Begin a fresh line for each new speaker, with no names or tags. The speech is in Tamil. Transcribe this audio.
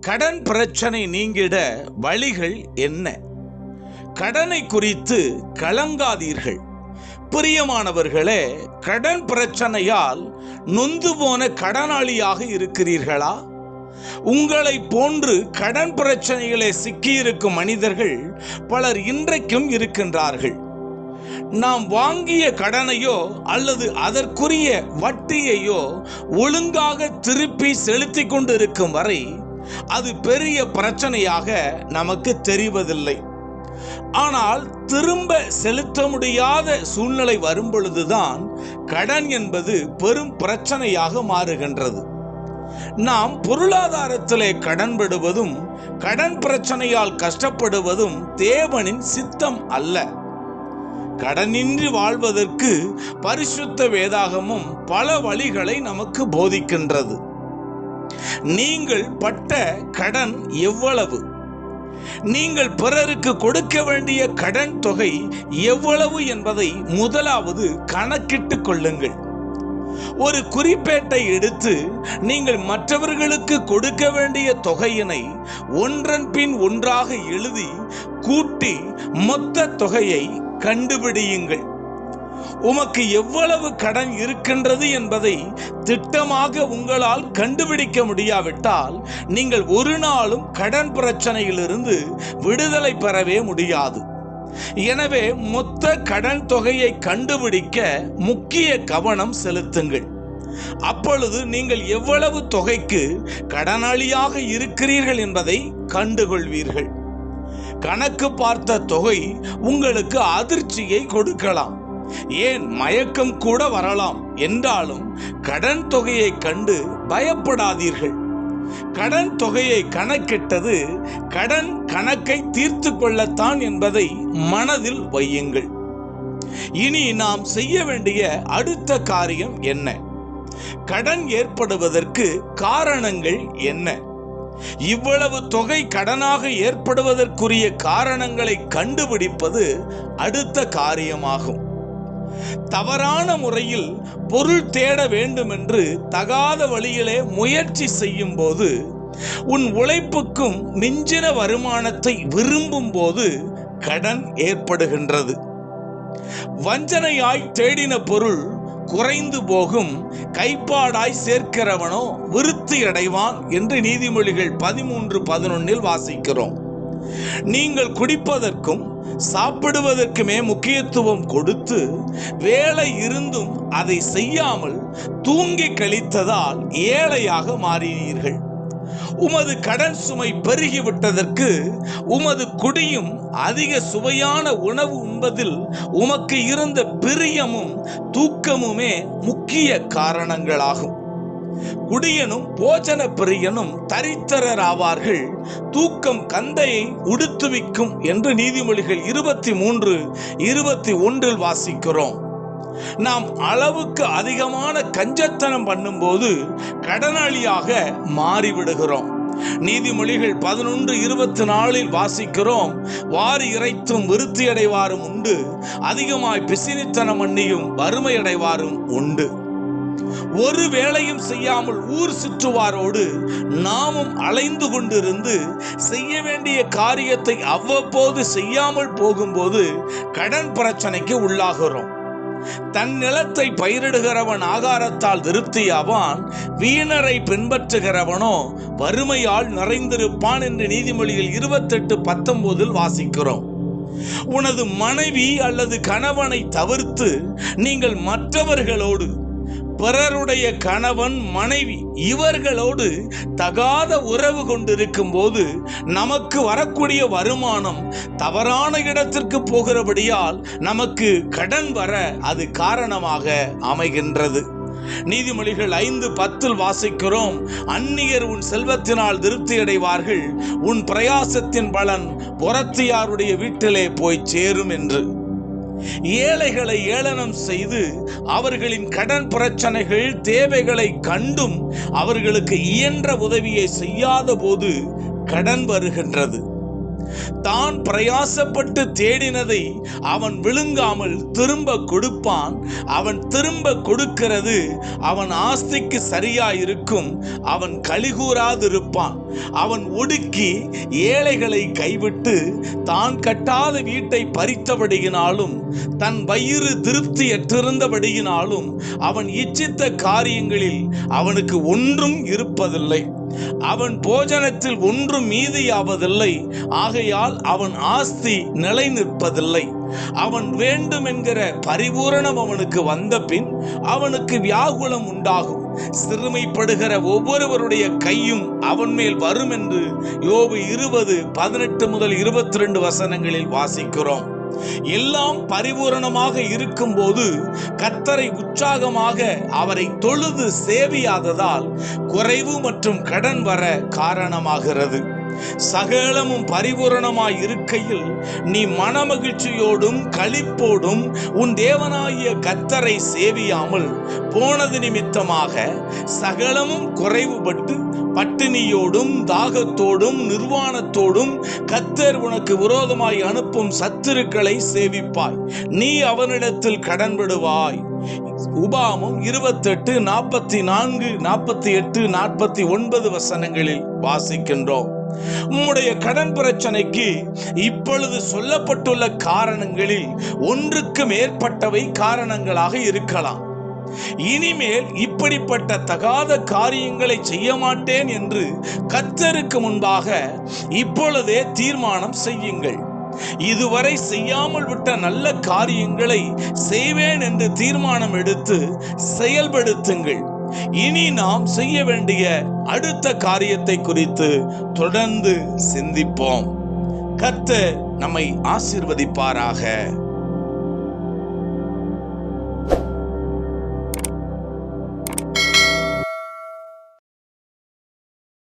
கடன் பிரச்சனை நீங்கிட வழிகள் என்ன? கடனை குறித்து கலங்காதீர்கள். பிரியமானவர்களே, கடன் பிரச்சனையால் நொந்து போன கடனாளியாக இருக்கிறீர்களா? உங்களை போன்று கடன் பிரச்சனைகளே சிக்கியிருக்கும் மனிதர்கள் பலர் இன்றைக்கும் இருக்கின்றார்கள். நாம் வாங்கிய கடனையோ அல்லது அதற்குரிய வட்டியையோ ஒழுங்காக திருப்பி செலுத்திக் கொண்டிருக்கும் வரை அது பெரிய பிரச்சனையாக நமக்கு தெரிவதில்லை. ஆனால் திரும்ப செலுத்த முடியாத சூழ்நிலை வரும் பொழுதுதான் கடன் என்பது பெரும் பிரச்சனையாக மாறுகின்றது. நாம் பொருளாதாரத்திலே கடன்படுவதும் கடன் பிரச்சனையால் கஷ்டப்படுவதும் தேவனின் சித்தம் அல்ல. கடனின்றி வாழ்வதற்கு பரிசுத்த வேதாகமும் பல வழிகளை நமக்கு போதிக்கின்றது. நீங்கள் பட்ட கடன் எவ்வளவு? நீங்கள் பிறருக்கு கொடுக்க வேண்டிய கடன் தொகை எவ்வளவு என்பதை முதலாவது கணக்கிட்டு கொள்ளுங்கள். ஒரு குறிப்பேட்டை எடுத்து நீங்கள் மற்றவர்களுக்கு கொடுக்க வேண்டிய தொகையினை ஒன்றன் பின் ஒன்றாக எழுதி கூட்டி மொத்த தொகையை கண்டுபிடியுங்கள். உமக்கு எவ்வளவு கடன் இருக்கின்றது என்பதை திட்டமாக உங்களால் கண்டுபிடிக்க முடியாவிட்டால் நீங்கள் ஒரு நாளும் கடன் பிரச்சனையிலிருந்து விடுதலை பெறவே முடியாது. எனவே மொத்த கடன் தொகையை கண்டுபிடிக்க முக்கிய கவனம் செலுத்துங்கள். அப்பொழுது நீங்கள் எவ்வளவு தொகைக்கு கடனாளியாக இருக்கிறீர்கள் என்பதை கண்டுகொள்வீர்கள். கணக்கு பார்த்த தொகை உங்களுக்கு அதிர்ச்சியை கொடுக்கலாம், ஏன் மயக்கம் கூட வரலாம். என்றாலும் கடன் தொகையை கண்டு பயப்படாதீர்கள். கடன் தொகையை கணக்கிட்டது கடன் கணக்கை தீர்த்து கொள்ளத்தான் என்பதை மனதில் வையுங்கள். இனி நாம் செய்ய வேண்டிய அடுத்த காரியம் என்ன? கடன் ஏற்படுவதற்கு காரணங்கள் என்ன? இவ்வளவு தொகை கடனாக ஏற்படுவதற்குரிய காரணங்களை கண்டுபிடிப்பது அடுத்த காரியமாகும். தவறான முறையில் பொருள் தேட வேண்டும் என்று தகாத வழியிலே முயற்சி செய்யும் போது, உன் உழைப்புக்கும் மிஞ்சின வருமானத்தை விரும்பும் போது கடன் ஏற்படுகின்றது. வஞ்சனையாய் தேடின பொருள் குறைந்து போகும், கைப்பாடாய் சேர்க்கிறவனோ விருத்தி அடைவான் என்று நீதிமொழிகள் 13:11 வாசிக்கிறோம். நீங்கள் குடிப்பதற்கும் சாப்பிடுவதற்குமே முக்கியத்துவம் கொடுத்து வேலை இருந்தும் அதை செய்யாமல் தூங்கி கழித்ததால் ஏழையாக மாறினீர்கள். உமது கடன் சுமை பெருகிவிட்டதற்கு உமது குடியும் அதிக சுவையான உணவு உண்பதில் உமக்கு இருந்த பிரியமும் தூக்கமுமே முக்கிய காரணங்களாகும். குடியனும் போஜன பிரியனும் தரித்திரர் ஆவார்கள், தூக்கம் கந்தையை உடுத்துவிக்கும் என்று நீதிமொழிகள் 23:21 வாசிக்கிறோம். நாம் அளவுக்கு அதிகமான கஞ்சத்தனம் பண்ணும்போது கடனாளியாக மாறிவிடுகிறோம். நீதிமொழிகள் 11:24 வாசிக்கிறோம், வாரி இறைத்தும் விருத்தி அடைவாரும் உண்டு, அதிகமாய் பிசினித்தனம் பண்ணியும் வறுமையடைவாரும் உண்டு. ஒரு வேளையும் செய்யாமல் ஊர் சுற்றுவாரோடு நாமும் அலைந்து கொண்டிருந்து செய்ய வேண்டிய காரியத்தை அவ்வப்போது செய்யாமல் போகும்போது கடன் பிரச்சனைக்கு உள்ளாகிறோம். தன் நிலத்தை பயிரிடுகிறவன் ஆகாரத்தால் திருப்தியாவான், வீணரை பின்பற்றுகிறவனோ வறுமையால் நிறைந்திருப்பான் என்று நீதிமொழிகள் 28:19 வாசிக்கிறோம். உனது மனைவி அல்லது கணவனை தவிர்த்து நீங்கள் மற்றவர்களோடு, பிறருடைய கணவன் மனைவி இவர்களோடு தகாத உறவு கொண்டிருக்கும் போது நமக்கு வரக்கூடிய வருமானம் தவறான இடத்திற்கு போகிறபடியால் நமக்கு கடன் வர அது காரணமாக அமைகின்றது. நீதிமொழிகள் 5:10 வாசிக்கிறோம், அந்நியர் உன் செல்வத்தினால் திருப்தி அடைவார்கள், உன் பிரயாசத்தின் பலன் புறத்தியாருடைய வீட்டிலே போய் சேரும் என்று. ஏழைகளை ஏளனம் செய்து அவர்களின் கடன் பிரச்சனைகள் தேவைகளை கண்டும் அவர்களுக்கு இயன்ற உதவியை செய்யாத போது கடன் வருகின்றது. தான் பிரயாசப்பட்டு தேடினதை அவன் விழுங்காமல் திரும்ப கொடுப்பான். அவன் திரும்ப கொடுக்கிறது அவன் ஆஸ்திக்கு சரியாயிருக்கும். அவன் கலிகூறாதிருப்பான். அவன் ஒடுக்கி ஏழைகளை கைவிட்டு தான் கட்டாத வீட்டை பறித்தபடியினாலும் தன் வயிறு திருப்தியற்றிருந்தபடியினாலும் அவன் இச்சித்த காரியங்களில் அவனுக்கு ஒன்றும் இருப்பதில்லை. அவன் போஜனத்தில் ஒன்றும் மீதியாவதில்லை. ஆகையால் அவன் ஆஸ்தி நிலை நிற்பதில்லை. அவன் வேண்டும் என்கிற பரிபூரணம் அவனுக்கு வந்த பின் அவனுக்கு வியாகுலம் உண்டாகும். சிறுமைப்படுகிற ஒவ்வொருவருடைய கையும் அவன் மேல் வரும் என்று யோபு 20:18 முதல் 22 வசனங்களில் வாசிக்கிறோம். எல்லாம் பரிபூரணமாக இருக்கும் போது கர்த்தரை உற்சாகமாக அவரை தொழுது சேவியாததால் குறைவு மற்றும் கடன் வர காரணமாகிறது. சகலமும் பரிபூரணமாய் இருக்கையில் நீ மனமகிழ்ச்சியோடும் களிப்போடும் உன் தேவனாகிய கர்த்தரை சேவியாமல் போனது நிமித்தமாக சகலமும் குறைவுபட்டு பட்டினியோடும் தாகத்தோடும் நிர்வாணத்தோடும் கர்த்தர் உனக்கு விரோதமாய் அனுப்பும் சத்துருக்களை சேவிப்பாய். நீ அவனிடத்தில் கடன் விடுவாய். உபாகமம் 28, 44, 48, 49 வசனங்களில் வாசிக்கின்றோம். உம்முடைய கடன் பிரச்சனைக்கு இப்பொழுது சொல்லப்பட்டுள்ள காரணங்களில் ஒன்றுக்கு மேற்பட்டவை காரணங்களாக இருக்கலாம். இனிமேல் இப்படிப்பட்ட தகாத காரியங்களை செய்ய மாட்டேன் என்று கர்த்தருக்கு முன்பாக இப்பொழுதே தீர்மானம் செய்யுங்கள். இதுவரை செய்யாமல் விட்ட நல்ல காரியங்களை செய்வேன் என்று தீர்மானம் எடுத்து செயல்படுத்துங்கள். இனி நாம் செய்ய வேண்டிய அடுத்த காரியத்தை குறித்து தொடர்ந்து சிந்திப்போம். கர்த்தர் நம்மை ஆசீர்வதிப்பாராக.